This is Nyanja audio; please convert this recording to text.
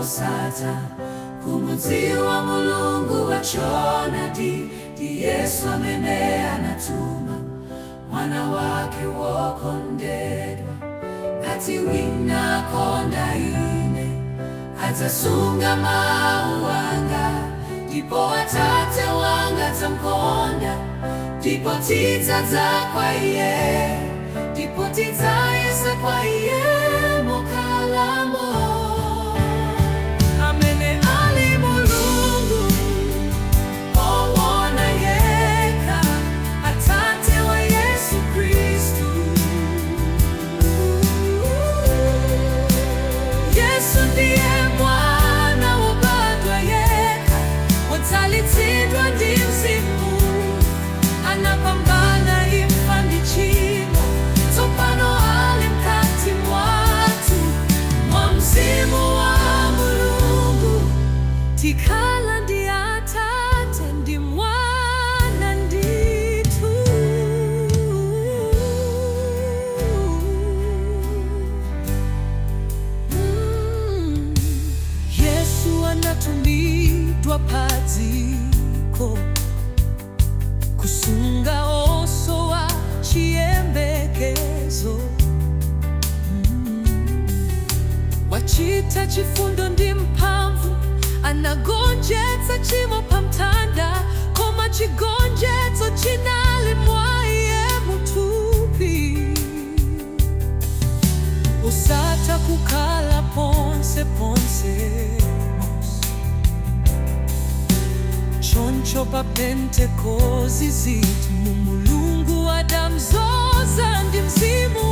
osata kumudzi wa Mulungu wachona di Yesu amene anatuma mwana wake wokondedwa ngati wina konda ine adzasunga mawu anga ndipo Atate wanga adzamukonda ndipo tidzadza kwa iye ndipo tidzayesa kwa iye mokalamo amene ali Mulungu owona yekha Atate wa Yesu Kristu. Yesu ndiye mwana wobadwa yekha wodzalitsidwa ndi Mzimu anapambana imfa ndi tchimo tsopano ali mkati mwathu mwa Mzimu wa Mulungu tikhala ndi Atate ndi Mwana ndithu. Yesu anatumidwa pa dziko kusunga osowa chiyembekezo wachita chifundo ndi mphamvu anagonjetsa tchimo pa mtanda koma chigonjetso chinali mwa iye muthupi osatha kukhala ponse choncho pa Pentekoste zithu Mulungu adamzoza ndi Mzimu